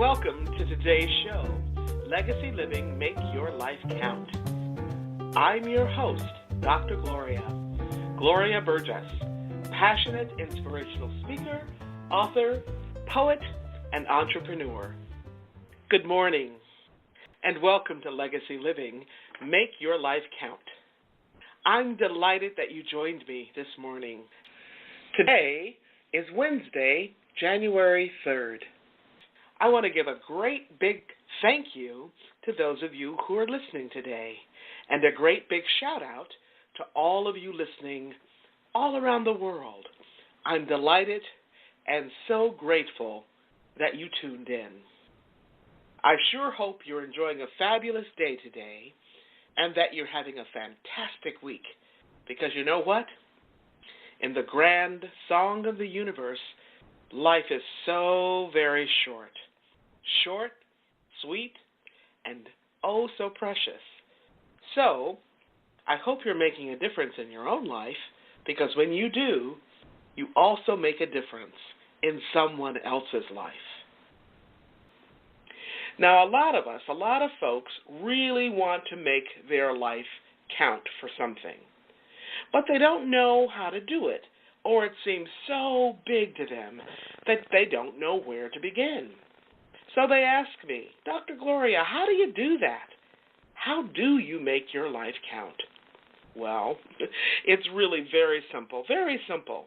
Welcome to today's show, Legacy Living, Make Your Life Count. I'm your host, Dr. Gloria Burgess, passionate inspirational speaker, author, poet, and entrepreneur. Good morning, and welcome to Legacy Living, Make Your Life Count. I'm delighted that you joined me this morning. Today is Wednesday, January 3rd. I want to give a great big thank you to those of you who are listening today, and a great big shout out to all of you listening all around the world. I'm delighted and so grateful that you tuned in. I sure hope you're enjoying a fabulous day today and that you're having a fantastic week, because you know what? In the grand song of the universe, life is so very short. Short, sweet, and oh so precious. So, I hope you're making a difference in your own life, because when you do, you also make a difference in someone else's life. Now, a lot of folks really want to make their life count for something, but they don't know how to do it, or it seems so big to them that they don't know where to begin. So they ask me, Dr. Gloria, how do you do that? How do you make your life count? Well, it's really very simple, very simple.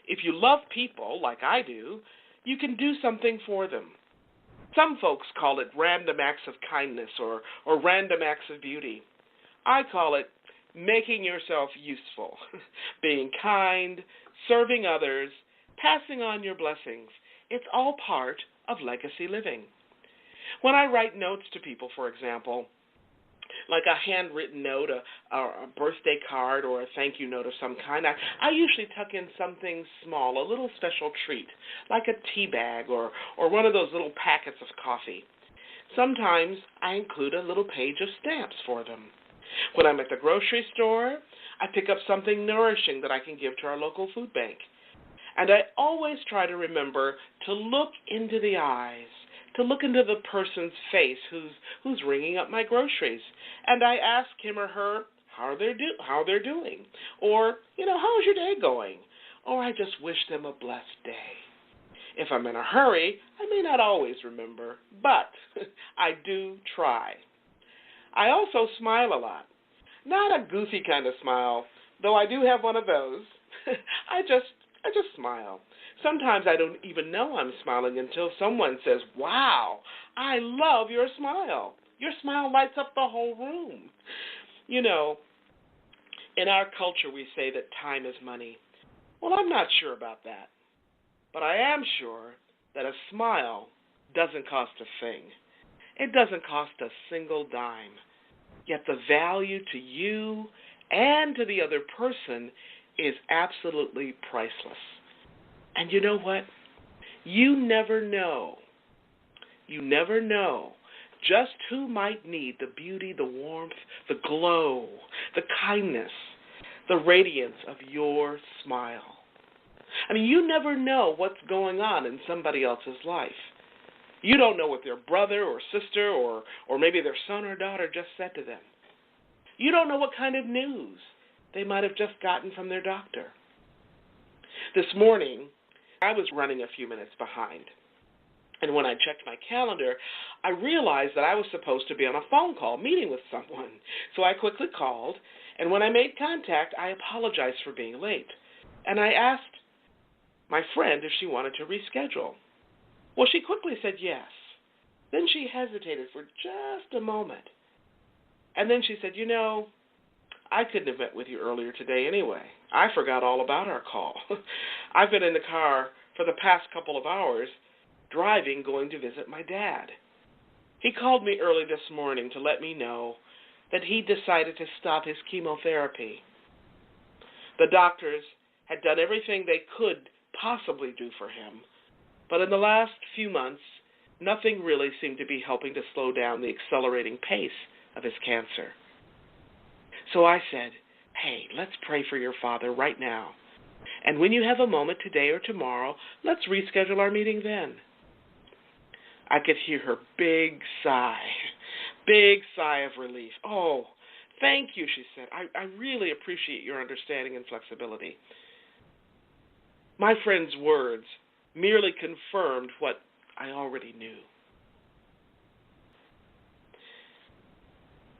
If you love people like I do, you can do something for them. Some folks call it random acts of kindness or random acts of beauty. I call it making yourself useful, being kind, serving others, passing on your blessings. It's all part of legacy living. When I write notes to people, for example, like a handwritten note, a birthday card, or a thank you note of some kind, I usually tuck in something small, a little special treat, like a tea bag or one of those little packets of coffee. Sometimes I include a little page of stamps for them. When I'm at the grocery store, I pick up something nourishing that I can give to our local food bank. And I always try to remember to look into the eyes, to look into the person's face who's ringing up my groceries. And I ask him or her how they're doing. Or, how's your day going? Or I just wish them a blessed day. If I'm in a hurry, I may not always remember, but I do try. I also smile a lot. Not a goofy kind of smile, though I do have one of those. I just smile. Sometimes I don't even know I'm smiling until someone says, wow, I love your smile. Your smile lights up the whole room. In our culture we say that time is money. Well, I'm not sure about that. But I am sure that a smile doesn't cost a thing. It doesn't cost a single dime. Yet the value to you and to the other person is absolutely priceless. And you know what? You never know just who might need the beauty, the warmth, the glow, the kindness, the radiance of your smile. I mean, you never know what's going on in somebody else's life. You don't know what their brother or sister or maybe their son or daughter just said to them. You don't know what kind of news they might have just gotten from their doctor. This morning, I was running a few minutes behind. And when I checked my calendar, I realized that I was supposed to be on a phone call meeting with someone. So I quickly called, and when I made contact, I apologized for being late. And I asked my friend if she wanted to reschedule. Well, she quickly said yes. Then she hesitated for just a moment. And then she said, I couldn't have met with you earlier today anyway. I forgot all about our call. I've been in the car for the past couple of hours, driving, going to visit my dad. He called me early this morning to let me know that he decided to stop his chemotherapy. The doctors had done everything they could possibly do for him, but in the last few months, nothing really seemed to be helping to slow down the accelerating pace of his cancer. So I said, hey, let's pray for your father right now. And when you have a moment today or tomorrow, let's reschedule our meeting then. I could hear her big sigh of relief. "Oh, thank you," she said. I really appreciate your understanding and flexibility." My friend's words merely confirmed what I already knew.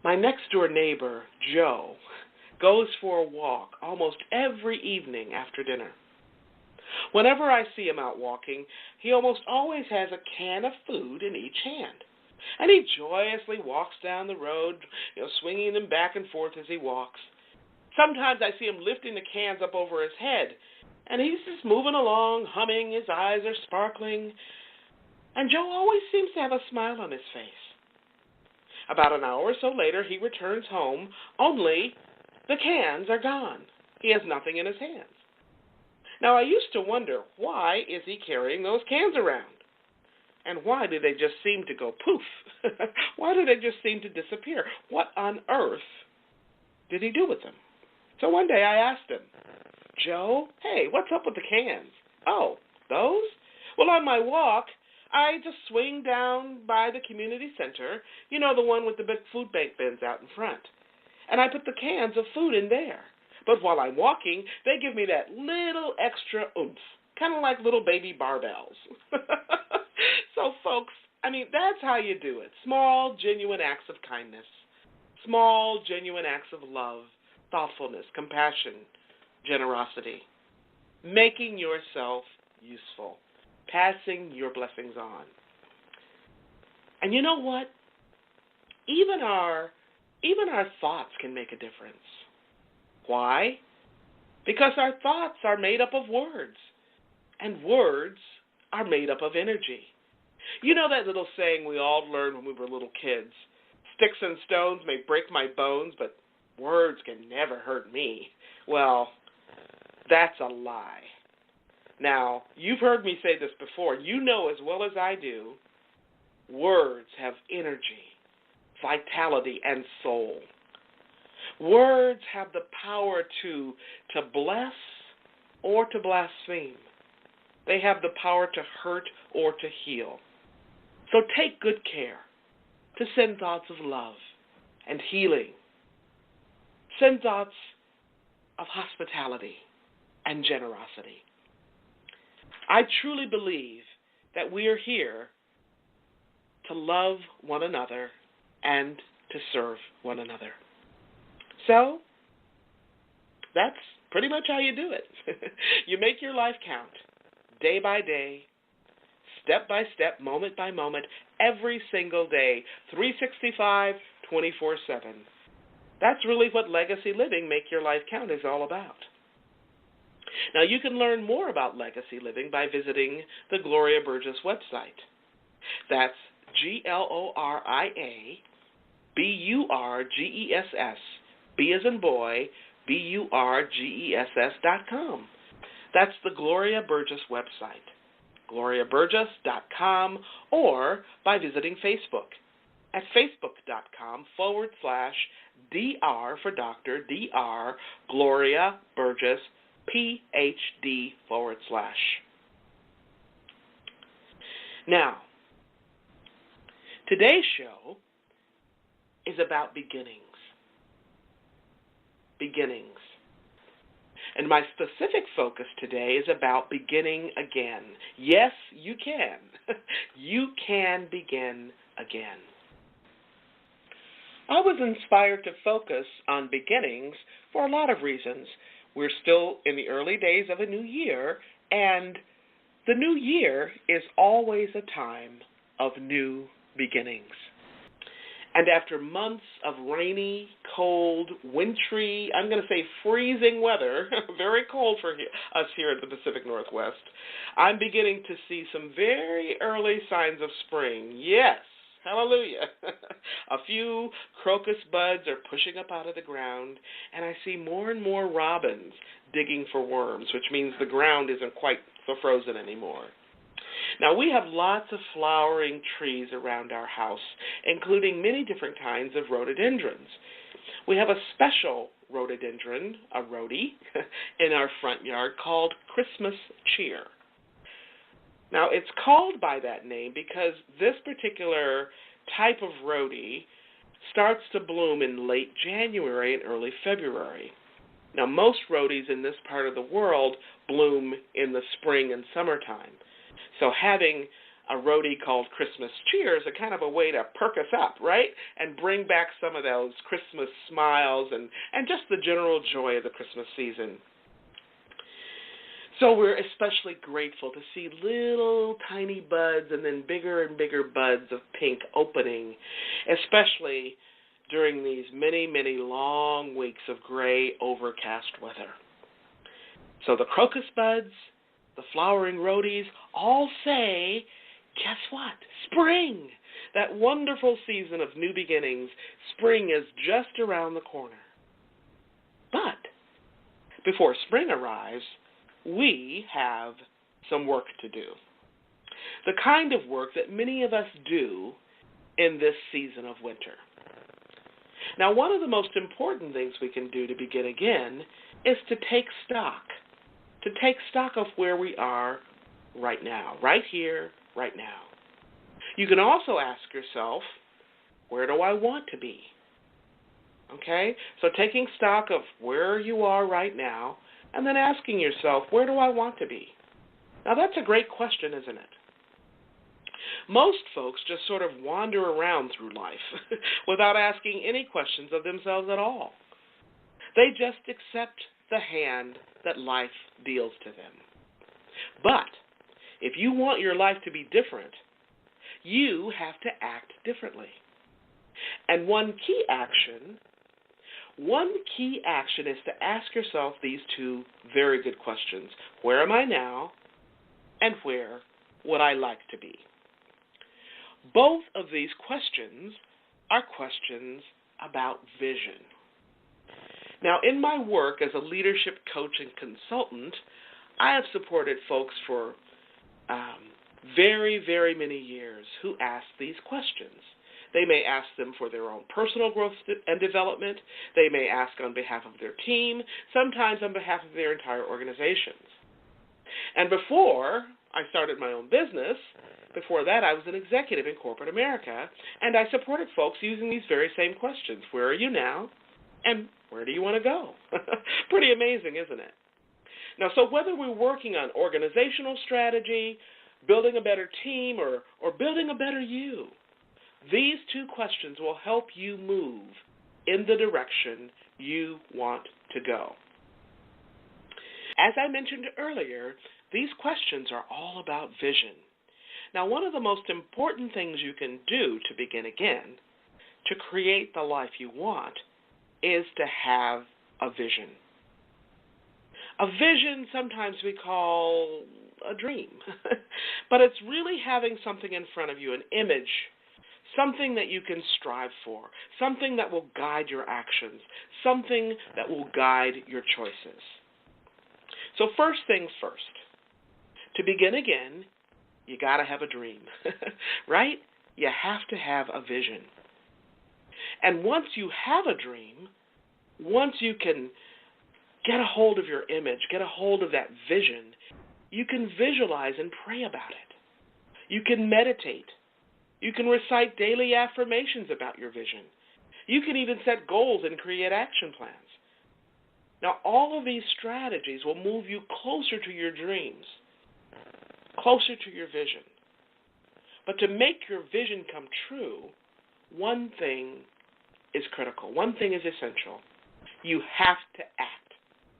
My next-door neighbor, Joe, goes for a walk almost every evening after dinner. Whenever I see him out walking, he almost always has a can of food in each hand. And he joyously walks down the road, swinging them back and forth as he walks. Sometimes I see him lifting the cans up over his head, and he's just moving along, humming, his eyes are sparkling, and Joe always seems to have a smile on his face. About an hour or so later, he returns home, only the cans are gone. He has nothing in his hands. Now, I used to wonder, why is he carrying those cans around? And why do they just seem to go poof? Why do they just seem to disappear? What on earth did he do with them? So one day I asked him, "Joe, hey, what's up with the cans?" "Oh, those? Well, on my walk, I just swing down by the community center, the one with the big food bank bins out in front, and I put the cans of food in there. But while I'm walking, they give me that little extra oomph, kind of like little baby barbells." So, folks, that's how you do it. Small, genuine acts of kindness. Small, genuine acts of love, thoughtfulness, compassion, generosity. Making yourself useful. Passing your blessings on. And you know what? Even our thoughts can make a difference. Why? Because our thoughts are made up of words, and words are made up of energy. You know that little saying we all learned when we were little kids, "Sticks and stones may break my bones, but words can never hurt me." Well, that's a lie. Now, you've heard me say this before. You know as well as I do, words have energy, vitality, and soul. Words have the power to bless or to blaspheme. They have the power to hurt or to heal. So take good care to send thoughts of love and healing. Send thoughts of hospitality and generosity. I truly believe that we are here to love one another and to serve one another. So, that's pretty much how you do it. You make your life count, day by day, step by step, moment by moment, every single day, 365, 24/7. That's really what legacy living, make your life count, is all about. Now, you can learn more about legacy living by visiting the Gloria Burgess website. That's GLORIA BURGESS, B as in boy, BURGESS.com. That's the Gloria Burgess website, GloriaBurgess.com, or by visiting Facebook at Facebook.com/DR for Dr. DR Gloria Burgess PhD /. Now, today's show is about beginnings. Beginnings. And my specific focus today is about beginning again. Yes, you can. You can begin again. I was inspired to focus on beginnings for a lot of reasons. We're still in the early days of a new year, and the new year is always a time of new beginnings. And after months of rainy, cold, wintry, I'm going to say freezing weather, very cold for us here in the Pacific Northwest, I'm beginning to see some very early signs of spring. Yes, hallelujah. A few crocus buds are pushing up out of the ground, and I see more and more robins digging for worms, which means the ground isn't quite so frozen anymore. Now, we have lots of flowering trees around our house, including many different kinds of rhododendrons. We have a special rhododendron, a rhodie, in our front yard called Christmas Cheer. Now, it's called by that name because this particular type of rhodie starts to bloom in late January and early February. Now, most rhodies in this part of the world bloom in the spring and summertime. So having a rhodie called Christmas Cheer is a kind of a way to perk us up, right? And bring back some of those Christmas smiles and just the general joy of the Christmas season. So we're especially grateful to see little tiny buds and then bigger and bigger buds of pink opening, especially during these many, many long weeks of gray, overcast weather. So the crocus buds, the flowering rhodies all say, guess what? Spring! That wonderful season of new beginnings. Spring is just around the corner. But before spring arrives, we have some work to do. The kind of work that many of us do in this season of winter. Now, one of the most important things we can do to begin again is to take stock. To take stock of where we are right now, right here, right now. You can also ask yourself, where do I want to be? Okay? So taking stock of where you are right now, and then asking yourself, where do I want to be? Now, that's a great question, isn't it? Most folks just sort of wander around through life without asking any questions of themselves at all. They just accept the hand that life deals to them. But if you want your life to be different, you have to act differently. And one key action is to ask yourself these two very good questions. Where am I now? And where would I like to be? Both of these questions are questions about vision. Now, in my work as a leadership coach and consultant, I have supported folks for very, very many years who ask these questions. They may ask them for their own personal growth and development. They may ask on behalf of their team, sometimes on behalf of their entire organizations. And before I started my own business, before that I was an executive in corporate America, and I supported folks using these very same questions. Where are you now? And where do you want to go? Pretty amazing, isn't it? Now, so whether we're working on organizational strategy, building a better team, or building a better you, these two questions will help you move in the direction you want to go. As I mentioned earlier, these questions are all about vision. Now, one of the most important things you can do to begin again, to create the life you want, is to have a vision. A vision sometimes we call a dream, but it's really having something in front of you, an image, something that you can strive for, something that will guide your actions, something that will guide your choices. So first things first, to begin again, you got to have a dream, right? You have to have a vision. And once you have a dream, once you can get a hold of your image, get a hold of that vision, you can visualize and pray about it. You can meditate. You can recite daily affirmations about your vision. You can even set goals and create action plans. Now, all of these strategies will move you closer to your dreams, closer to your vision. But to make your vision come true, one thing is critical. One thing is essential. You have to act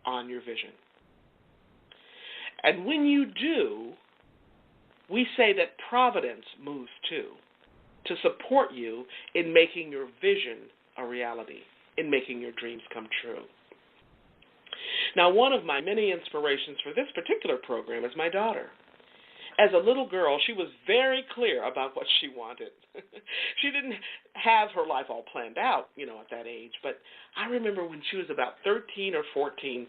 on your vision. And when you do, we say that providence moves too, to support you in making your vision a reality, in making your dreams come true. Now, one of my many inspirations for this particular program is my daughter. As a little girl, she was very clear about what she wanted. She didn't have her life all planned out, at that age. But I remember when she was about 13 or 14,